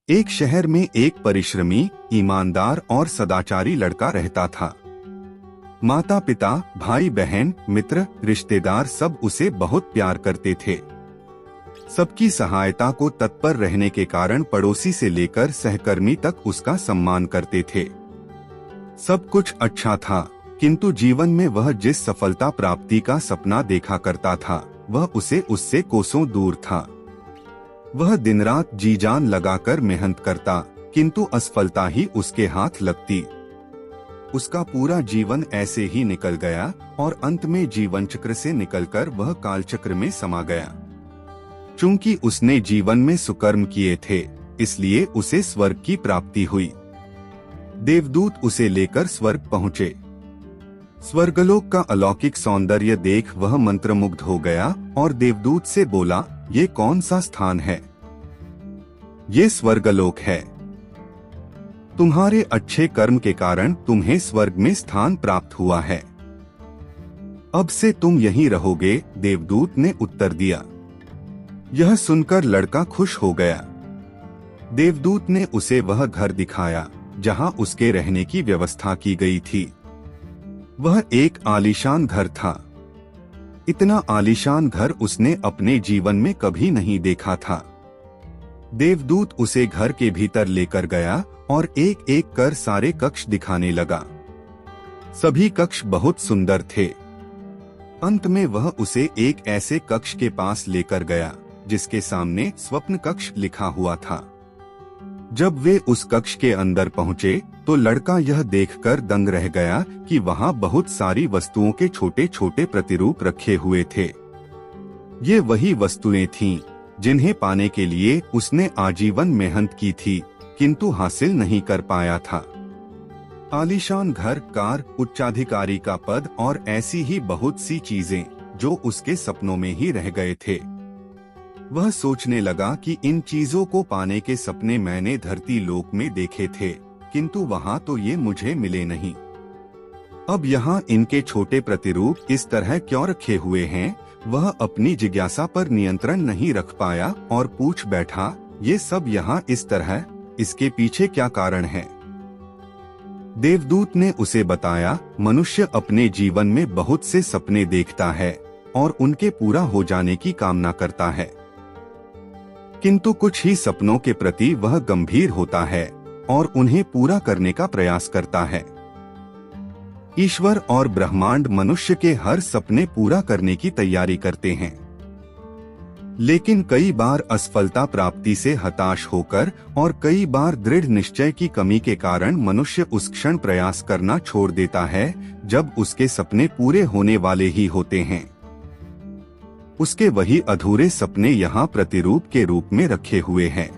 एक शहर में एक परिश्रमी, ईमानदार और सदाचारी लड़का रहता था। माता पिता, भाई बहन, मित्र, रिश्तेदार सब उसे बहुत प्यार करते थे। सबकी सहायता को तत्पर रहने के कारण पड़ोसी से लेकर सहकर्मी तक उसका सम्मान करते थे। सब कुछ अच्छा था, किंतु जीवन में वह जिस सफलता प्राप्ति का सपना देखा करता था, वह उससे कोसों दूर था। वह दिन रात जी जान लगाकर मेहनत करता, किंतु असफलता ही उसके हाथ लगती। उसका पूरा जीवन ऐसे ही निकल गया और अंत में जीवन चक्र से निकलकर वह कालचक्र में समा गया। चूंकि उसने जीवन में सुकर्म किए थे, इसलिए उसे स्वर्ग की प्राप्ति हुई। देवदूत उसे लेकर स्वर्ग पहुँचे। स्वर्गलोक का अलौकिक सौंदर्य देख वह मंत्रमुग्ध हो गया और देवदूत से बोला, ये कौन सा स्थान है? ये स्वर्गलोक है। तुम्हारे अच्छे कर्म के कारण तुम्हें स्वर्ग में स्थान प्राप्त हुआ है। अब से तुम यहीं रहोगे, देवदूत ने उत्तर दिया। यह सुनकर लड़का खुश हो गया। देवदूत ने उसे वह घर दिखाया जहां उसके रहने की व्यवस्था की गई थी। वह एक आलीशान घर था। इतना आलीशान घर उसने अपने जीवन में कभी नहीं देखा था। देवदूत उसे घर के भीतर लेकर गया और एक एक कर सारे कक्ष दिखाने लगा। सभी कक्ष बहुत सुंदर थे। अंत में वह उसे एक ऐसे कक्ष के पास लेकर गया जिसके सामने स्वप्न कक्ष लिखा हुआ था। जब वे उस कक्ष के अंदर पहुंचे तो लड़का यह देखकर दंग रह गया कि वहां बहुत सारी वस्तुओं के छोटे छोटे प्रतिरूप रखे हुए थे। ये वही वस्तुएं थीं जिन्हें पाने के लिए उसने आजीवन मेहनत की थी, किंतु हासिल नहीं कर पाया था। आलीशान घर, कार, उच्चाधिकारी का पद और ऐसी ही बहुत सी चीजें जो उसके सपनों में ही रह गए थे। वह सोचने लगा कि इन चीजों को पाने के सपने मैंने धरती लोक में देखे थे, किंतु वहां तो ये मुझे मिले नहीं। अब यहाँ इनके छोटे प्रतिरूप इस तरह क्यों रखे हुए हैं? वह अपनी जिज्ञासा पर नियंत्रण नहीं रख पाया और पूछ बैठा, ये सब यहाँ इस तरह, इसके पीछे क्या कारण है? देवदूत ने उसे बताया, मनुष्य अपने जीवन में बहुत से सपने देखता है और उनके पूरा हो जाने की कामना करता है, किंतु कुछ ही सपनों के प्रति वह गंभीर होता है और उन्हें पूरा करने का प्रयास करता है। ईश्वर और ब्रह्मांड मनुष्य के हर सपने पूरा करने की तैयारी करते हैं, लेकिन कई बार असफलता प्राप्ति से हताश होकर और कई बार दृढ़ निश्चय की कमी के कारण मनुष्य उस क्षण प्रयास करना छोड़ देता है जब उसके सपने पूरे होने वाले ही होते हैं। उसके वही अधूरे सपने यहाँ प्रतिरूप के रूप में रखे हुए हैं।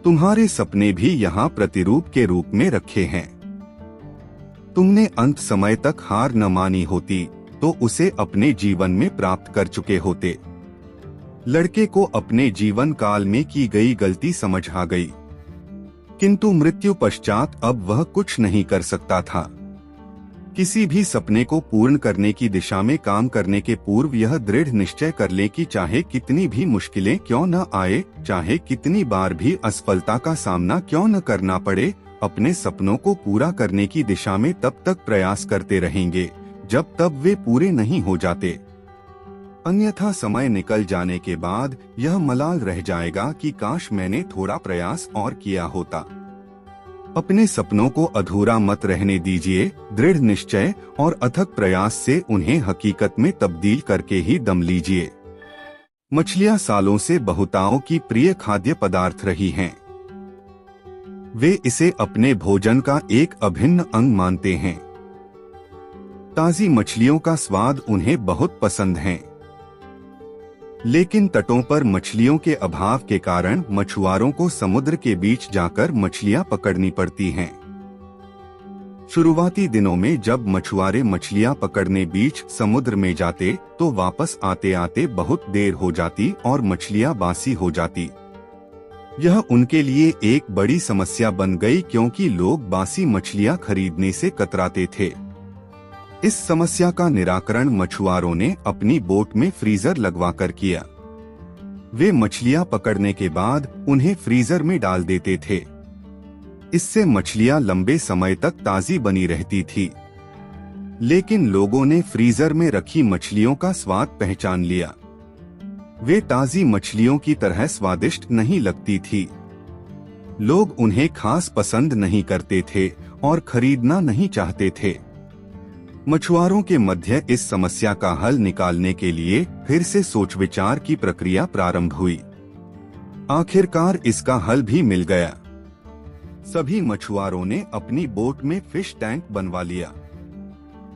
तुम्हारे सपने भी यहाँ प्रतिरूप के रूप में रखे हैं। तुमने अंत समय तक हार न मानी होती तो उसे अपने जीवन में प्राप्त कर चुके होते। लड़के को अपने जीवन काल में की गई गलती समझ आ गई, किंतु मृत्यु पश्चात अब वह कुछ नहीं कर सकता था। किसी भी सपने को पूर्ण करने की दिशा में काम करने के पूर्व यह दृढ़ निश्चय कर ले कि चाहे कितनी भी मुश्किलें क्यों न आए, चाहे कितनी बार भी असफलता का सामना क्यों न करना पड़े, अपने सपनों को पूरा करने की दिशा में तब तक प्रयास करते रहेंगे जब तक वे पूरे नहीं हो जाते। अन्यथा समय निकल जाने के बाद यह मलाल रह जाएगा कि काश मैंने थोड़ा प्रयास और किया होता। अपने सपनों को अधूरा मत रहने दीजिए। दृढ़ निश्चय और अथक प्रयास से उन्हें हकीकत में तब्दील करके ही दम लीजिए। मछलियां सालों से बहुताओं की प्रिय खाद्य पदार्थ रही हैं। वे इसे अपने भोजन का एक अभिन्न अंग मानते हैं। ताजी मछलियों का स्वाद उन्हें बहुत पसंद है, लेकिन तटों पर मछलियों के अभाव के कारण मछुआरों को समुद्र के बीच जाकर मछलियां पकड़नी पड़ती हैं। शुरुआती दिनों में जब मछुआरे मछलियां पकड़ने बीच समुद्र में जाते तो वापस आते आते बहुत देर हो जाती और मछलियां बासी हो जाती। यह उनके लिए एक बड़ी समस्या बन गई क्योंकि लोग बासी मछलियां खरीदने से कतराते थे। इस समस्या का निराकरण मछुआरों ने अपनी बोट में फ्रीजर लगवाकर किया। वे मछलियां पकड़ने के बाद उन्हें फ्रीजर में डाल देते थे। इससे मछलियां लंबे समय तक ताजी बनी रहती थी। लेकिन लोगों ने फ्रीजर में रखी मछलियों का स्वाद पहचान लिया। वे ताजी मछलियों की तरह स्वादिष्ट नहीं लगती थी। लोग उन्हें खास पसंद नहीं करते थे और खरीदना नहीं चाहते थे। मछुआरों के मध्य इस समस्या का हल निकालने के लिए फिर से सोच विचार की प्रक्रिया प्रारंभ हुई। आखिरकार इसका हल भी मिल गया। सभी मछुआरों ने अपनी बोट में फिश टैंक बनवा लिया।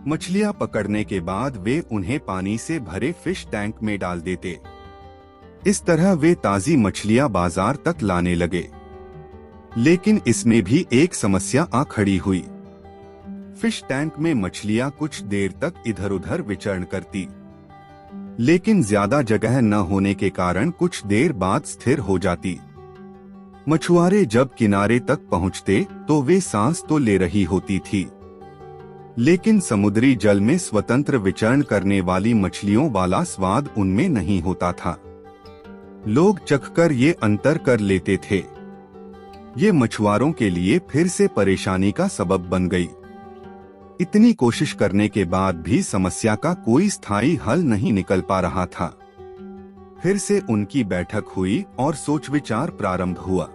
मछलियां पकड़ने के बाद वे उन्हें पानी से भरे फिश टैंक में डाल देते। इस तरह वे ताजी मछलियां बाजार तक लाने लगे। लेकिन इसमें भी एक समस्या आ खड़ी हुई। फिश टैंक में मछलियां कुछ देर तक इधर उधर विचरण करती, लेकिन ज्यादा जगह न होने के कारण कुछ देर बाद स्थिर हो जाती। मछुआरे जब किनारे तक पहुंचते तो वे सांस तो ले रही होती थी, लेकिन समुद्री जल में स्वतंत्र विचरण करने वाली मछलियों वाला स्वाद उनमें नहीं होता था। लोग चखकर ये अंतर कर लेते थे। ये मछुआरों के लिए फिर से परेशानी का सबब बन गई। इतनी कोशिश करने के बाद भी समस्या का कोई स्थायी हल नहीं निकल पा रहा था। फिर से उनकी बैठक हुई और सोच विचार प्रारंभ हुआ।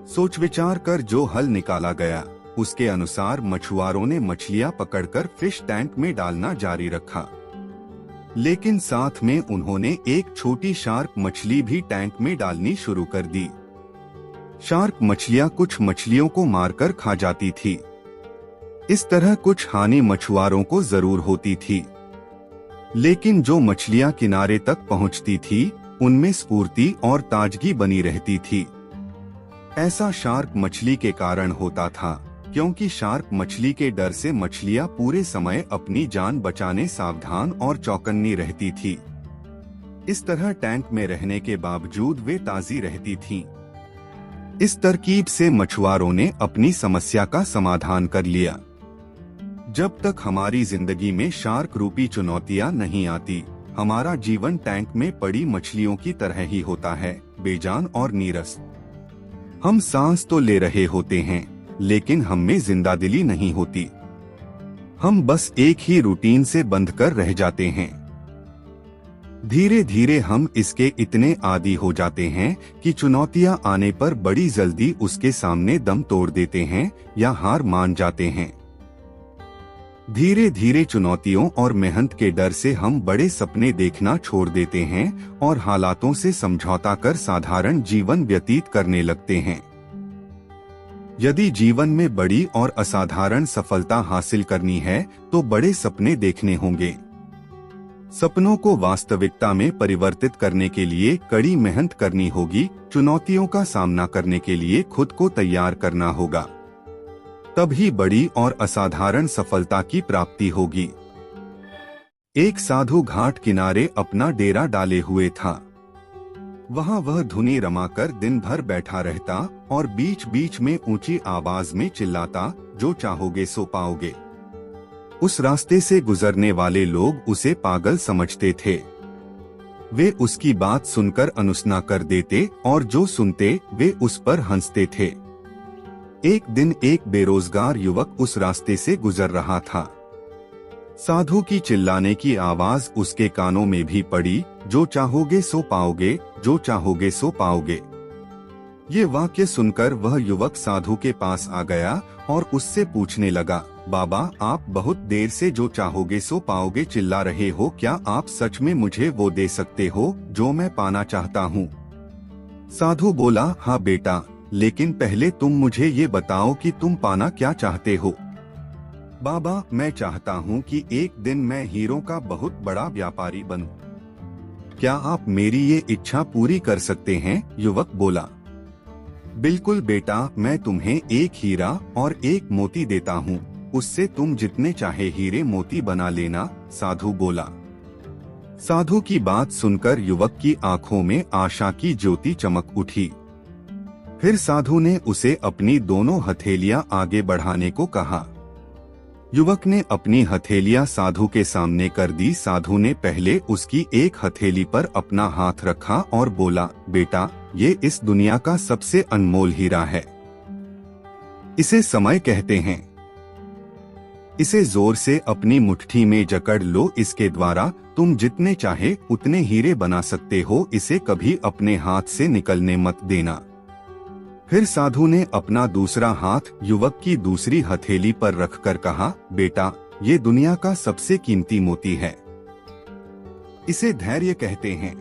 सोच विचार कर जो हल निकाला गया उसके अनुसार मछुआरों ने मछलियां पकड़कर फिश टैंक में डालना जारी रखा, लेकिन साथ में उन्होंने एक छोटी शार्क मछली भी टैंक में डालनी शुरू कर दी। शार्क मछलियां कुछ मछलियों को मारकर खा जाती थी। इस तरह कुछ हानि मछुआरों को जरूर होती थी, लेकिन जो मछलियां किनारे तक पहुंचती थी उनमें स्फूर्ति और ताजगी बनी रहती थी। ऐसा शार्क मछली के कारण होता था, क्योंकि शार्क मछली के डर से मछलियां पूरे समय अपनी जान बचाने सावधान और चौकन्नी रहती थी। इस तरह टैंक में रहने के बावजूद वे ताजी रहती थीं। इस तरकीब से मछुआरों ने अपनी समस्या का समाधान कर लिया। जब तक हमारी जिंदगी में शार्क रूपी चुनौतियां नहीं आती, हमारा जीवन टैंक में पड़ी मछलियों की तरह ही होता है, बेजान और नीरस। हम सांस तो ले रहे होते हैं, लेकिन हम में जिंदादिली नहीं होती। हम बस एक ही रूटीन से बंध कर रह जाते हैं। धीरे धीरे हम इसके इतने आदी हो जाते हैं कि चुनौतियां आने पर बड़ी जल्दी उसके सामने दम तोड़ देते हैं या हार मान जाते हैं। धीरे धीरे चुनौतियों और मेहनत के डर से हम बड़े सपने देखना छोड़ देते हैं और हालातों से समझौता कर साधारण जीवन व्यतीत करने लगते हैं। यदि जीवन में बड़ी और असाधारण सफलता हासिल करनी है तो बड़े सपने देखने होंगे। सपनों को वास्तविकता में परिवर्तित करने के लिए कड़ी मेहनत करनी होगी। चुनौतियों का सामना करने के लिए खुद को तैयार करना होगा। तभी बड़ी और असाधारण सफलता की प्राप्ति होगी। एक साधु घाट किनारे अपना डेरा डाले हुए था। वहाँ वह धुनी रमाकर दिन भर बैठा रहता और बीच बीच में ऊंची आवाज में चिल्लाता, जो चाहोगे सो पाओगे। उस रास्ते से गुजरने वाले लोग उसे पागल समझते थे। वे उसकी बात सुनकर अनुसना कर देते और जो सुनते वे उस पर हंसते थे। एक दिन एक बेरोजगार युवक उस रास्ते से गुजर रहा था। साधु की चिल्लाने की आवाज उसके कानों में भी पड़ी, जो चाहोगे सो पाओगे, जो चाहोगे सो पाओगे। ये वाक्य सुनकर वह युवक साधु के पास आ गया और उससे पूछने लगा, बाबा, आप बहुत देर से जो चाहोगे सो पाओगे चिल्ला रहे हो, क्या आप सच में मुझे वो दे सकते हो जो मैं पाना चाहता हूँ? साधु बोला, हाँ बेटा, लेकिन पहले तुम मुझे ये बताओ कि तुम पाना क्या चाहते हो? बाबा, मैं चाहता हूँ कि एक दिन मैं हीरों का बहुत बड़ा व्यापारी बनूं। क्या आप मेरी ये इच्छा पूरी कर सकते हैं? युवक बोला, बिल्कुल बेटा, मैं तुम्हें एक हीरा और एक मोती देता हूँ, उससे तुम जितने चाहे हीरे मोती बना लेना। साधु बोला। साधु की बात सुनकर युवक की आंखों में आशा की ज्योति चमक उठी। फिर साधु ने उसे अपनी दोनों हथेलियां आगे बढ़ाने को कहा। युवक ने अपनी हथेलियां साधु के सामने कर दी। साधु ने पहले उसकी एक हथेली पर अपना हाथ रखा और बोला, बेटा, ये इस दुनिया का सबसे अनमोल हीरा है। इसे समय कहते हैं। इसे जोर से अपनी मुट्ठी में जकड़ लो, इसके द्वारा तुम जितने चाहे उतने हीरे बना सकते हो। इसे कभी अपने हाथ से निकलने मत देना। फिर साधु ने अपना दूसरा हाथ युवक की दूसरी हथेली पर रखकर कहा, बेटा, ये दुनिया का सबसे कीमती मोती है। इसे धैर्य कहते हैं।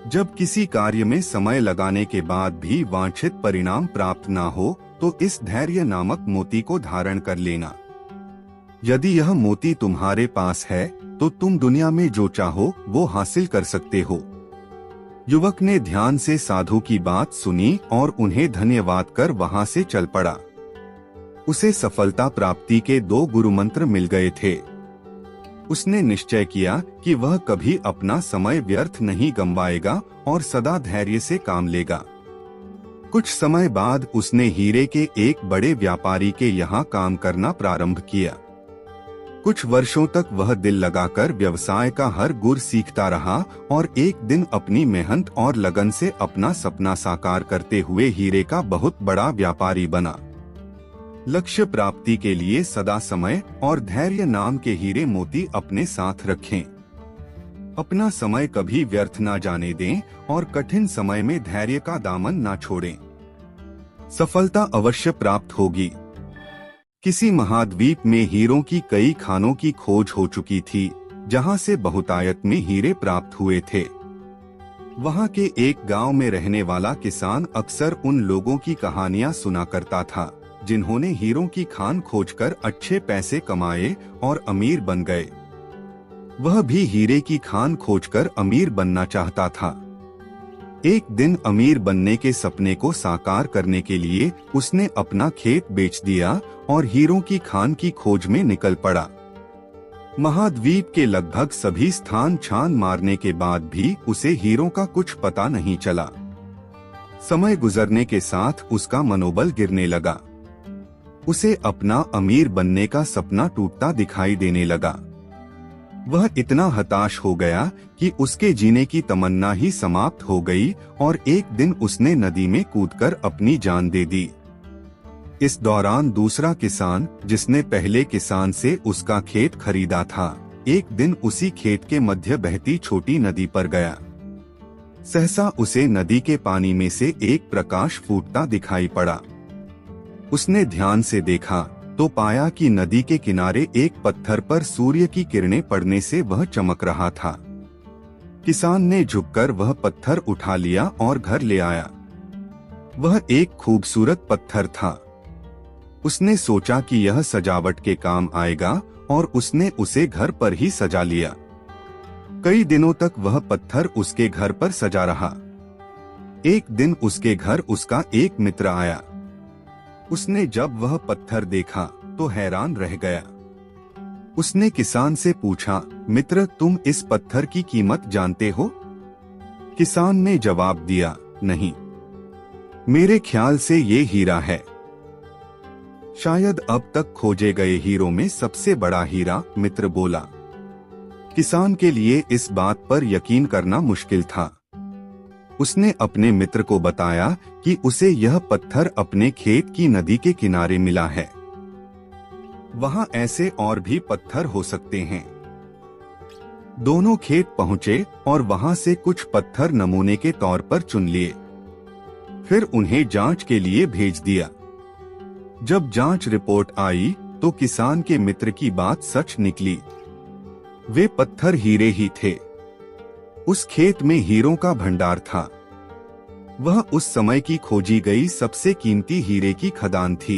जब किसी कार्य में समय लगाने के बाद भी वांछित परिणाम प्राप्त ना हो तो इस धैर्य नामक मोती को धारण कर लेना। यदि यह मोती तुम्हारे पास है तो तुम दुनिया में जो चाहो वो हासिल कर सकते हो। युवक ने ध्यान से साधु की बात सुनी और उन्हें धन्यवाद कर वहां से चल पड़ा। उसे सफलता प्राप्ति के 2 गुरु मंत्र मिल गए थे। उसने निश्चय किया कि वह कभी अपना समय व्यर्थ नहीं गंवाएगा और सदा धैर्य से काम लेगा। कुछ समय बाद उसने हीरे के एक बड़े व्यापारी के यहाँ काम करना प्रारंभ किया। कुछ वर्षों तक वह दिल लगाकर व्यवसाय का हर गुर सीखता रहा और एक दिन अपनी मेहनत और लगन से अपना सपना साकार करते हुए हीरे का बहुत बड़ा व्यापारी बना। लक्ष्य प्राप्ति के लिए सदा समय और धैर्य नाम के हीरे मोती अपने साथ रखें। अपना समय कभी व्यर्थ ना जाने दें और कठिन समय में धैर्य का दामन ना छोड़ें। सफलता अवश्य प्राप्त होगी। किसी महाद्वीप में हीरों की कई खानों की खोज हो चुकी थी, जहां से बहुतायत में हीरे प्राप्त हुए थे। वहां के एक गांव में रहने वाला किसान अक्सर उन लोगों की कहानियां सुना करता था जिन्होंने हीरों की खान खोजकर अच्छे पैसे कमाए और अमीर बन गए। वह भी हीरे की खान खोजकर अमीर बनना चाहता था। एक दिन अमीर बनने के सपने को साकार करने के लिए उसने अपना खेत बेच दिया और हीरों की खान की खोज में निकल पड़ा। महाद्वीप के लगभग सभी स्थान छान मारने के बाद भी उसे हीरों का कुछ पता नहीं चला। समय गुजरने के साथ उसका मनोबल गिरने लगा। उसे अपना अमीर बनने का सपना टूटता दिखाई देने लगा। वह इतना हताश हो गया कि उसके जीने की तमन्ना ही समाप्त हो गई और एक दिन उसने नदी में कूदकर अपनी जान दे दी। इस दौरान दूसरा किसान, जिसने पहले किसान से उसका खेत खरीदा था, एक दिन उसी खेत के मध्य बहती छोटी नदी पर गया। सहसा उसे नदी के पानी में से एक प्रकाश फूटता दिखाई पड़ा। उसने ध्यान से देखा तो पाया कि नदी के किनारे एक पत्थर पर सूर्य की किरणें पड़ने से वह चमक रहा था। किसान ने झुककर वह पत्थर उठा लिया और घर ले आया। वह एक खूबसूरत पत्थर था। उसने सोचा कि यह सजावट के काम आएगा और उसने उसे घर पर ही सजा लिया। कई दिनों तक वह पत्थर उसके घर पर सजा रहा। एक दिन उसके घर उसका एक मित्र आया। उसने जब वह पत्थर देखा तो हैरान रह गया। उसने किसान से पूछा, मित्र, तुम इस पत्थर की कीमत जानते हो? किसान ने जवाब दिया, नहीं, मेरे ख्याल से ये हीरा है। शायद अब तक खोजे गए हीरों में सबसे बड़ा हीरा, मित्र बोला। किसान के लिए इस बात पर यकीन करना मुश्किल था। उसने अपने मित्र को बताया कि उसे यह पत्थर अपने खेत की नदी के किनारे मिला है। वहां ऐसे और भी पत्थर हो सकते हैं। दोनों खेत पहुंचे और वहां से कुछ पत्थर नमूने के तौर पर चुन लिए। फिर उन्हें जांच के लिए भेज दिया। जब जांच रिपोर्ट आई तो किसान के मित्र की बात सच निकली। वे पत्थर हीरे ही थे। उस खेत में हीरों का भंडार था। वह उस समय की खोजी गई सबसे कीमती हीरे की खदान थी।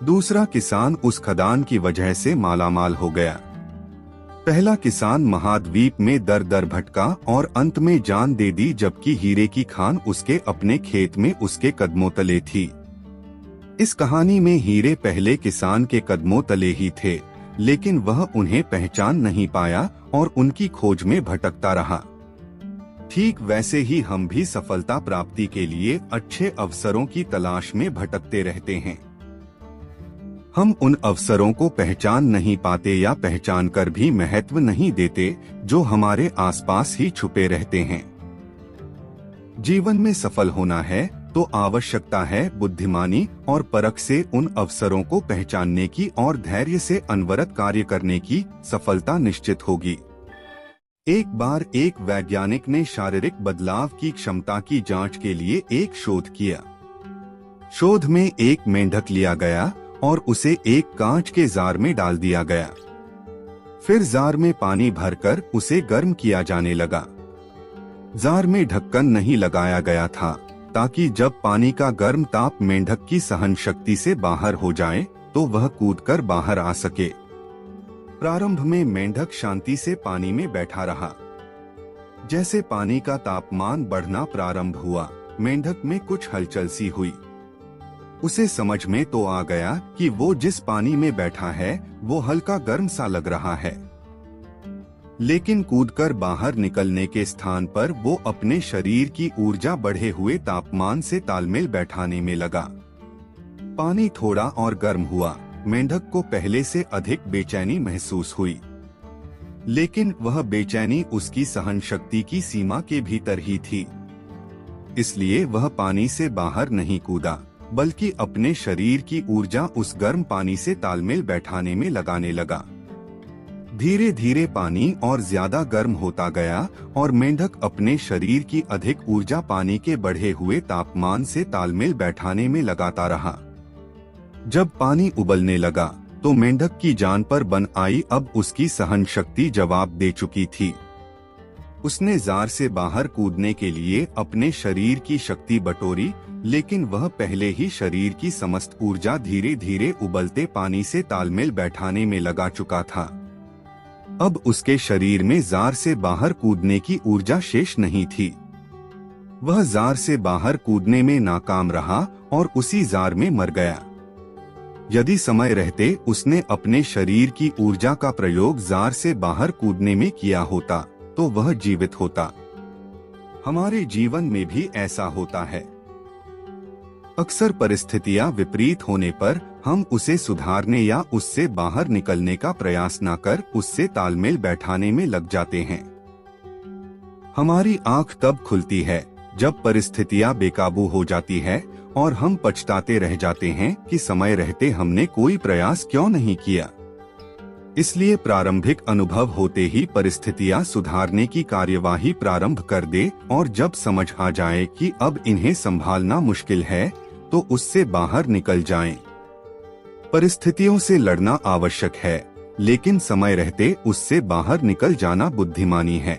दूसरा किसान उस खदान की वजह से मालामाल हो गया। पहला किसान महाद्वीप में दर दर भटका और अंत में जान दे दी, जबकि हीरे की खान उसके अपने खेत में उसके कदमों तले थी। इस कहानी में हीरे पहले किसान के कदमों तले ही थे, लेकिन वह उन्हें पहचान नहीं पाया और उनकी खोज में भटकता रहा। ठीक वैसे ही हम भी सफलता प्राप्ति के लिए अच्छे अवसरों की तलाश में भटकते रहते हैं। हम उन अवसरों को पहचान नहीं पाते या पहचान कर भी महत्व नहीं देते जो हमारे आसपास ही छुपे रहते हैं। जीवन में सफल होना है तो आवश्यकता है बुद्धिमानी और परख से उन अवसरों को पहचानने की और धैर्य से अनवरत कार्य करने की। सफलता निश्चित होगी। एक बार एक वैज्ञानिक ने शारीरिक बदलाव की क्षमता की जांच के लिए एक शोध किया। शोध में एक मेंढक लिया गया और उसे एक कांच के जार में डाल दिया गया। फिर जार में पानी भरकर उसे गर्म किया जाने लगा। जार में ढक्कन नहीं लगाया गया था ताकि जब पानी का गर्म ताप मेंढक की सहन शक्ति से बाहर हो जाए तो वह कूदकर बाहर आ सके। प्रारंभ में मेंढक शांति से पानी में बैठा रहा। जैसे पानी का तापमान बढ़ना प्रारंभ हुआ, मेंढक में कुछ हलचल सी हुई। उसे समझ में तो आ गया कि वो जिस पानी में बैठा है वो हल्का गर्म सा लग रहा है, लेकिन कूदकर बाहर निकलने के स्थान पर वो अपने शरीर की ऊर्जा बढ़े हुए तापमान से तालमेल बैठाने में लगा। पानी थोड़ा और गर्म हुआ। मेंढक को पहले से अधिक बेचैनी महसूस हुई, लेकिन वह बेचैनी उसकी सहन शक्ति की सीमा के भीतर ही थी। इसलिए वह पानी से बाहर नहीं कूदा, बल्कि अपने शरीर की ऊर्जा उस गर्म पानी से तालमेल बैठाने में लगाने लगा। धीरे धीरे पानी और ज्यादा गर्म होता गया और मेंढक अपने शरीर की अधिक ऊर्जा पानी के बढ़े हुए तापमान से तालमेल बैठाने में लगाता रहा। जब पानी उबलने लगा तो मेंढक की जान पर बन आई। अब उसकी सहन शक्ति जवाब दे चुकी थी। उसने जार से बाहर कूदने के लिए अपने शरीर की शक्ति बटोरी, लेकिन वह पहले ही शरीर की समस्त ऊर्जा धीरे धीरे उबलते पानी से तालमेल बैठाने में लगा चुका था। अब उसके शरीर में जार से बाहर कूदने की ऊर्जा शेष नहीं थी। वह जार से बाहर कूदने में नाकाम रहा और उसी जार में मर गया। यदि समय रहते उसने अपने शरीर की ऊर्जा का प्रयोग जार से बाहर कूदने में किया होता तो वह जीवित होता। हमारे जीवन में भी ऐसा होता है। अक्सर परिस्थितियां विपरीत होने पर हम उसे सुधारने या उससे बाहर निकलने का प्रयास न कर उससे तालमेल बैठाने में लग जाते हैं। हमारी आंख तब खुलती है जब परिस्थितियां बेकाबू हो जाती है और हम पछताते रह जाते हैं कि समय रहते हमने कोई प्रयास क्यों नहीं किया। इसलिए प्रारंभिक अनुभव होते ही परिस्थितियां सुधारने की कार्यवाही प्रारंभ कर दे और जब समझ आ जाए कि अब इन्हें संभालना मुश्किल है तो उससे बाहर निकल जाएं। परिस्थितियों से लड़ना आवश्यक है, लेकिन समय रहते उससे बाहर निकल जाना बुद्धिमानी है।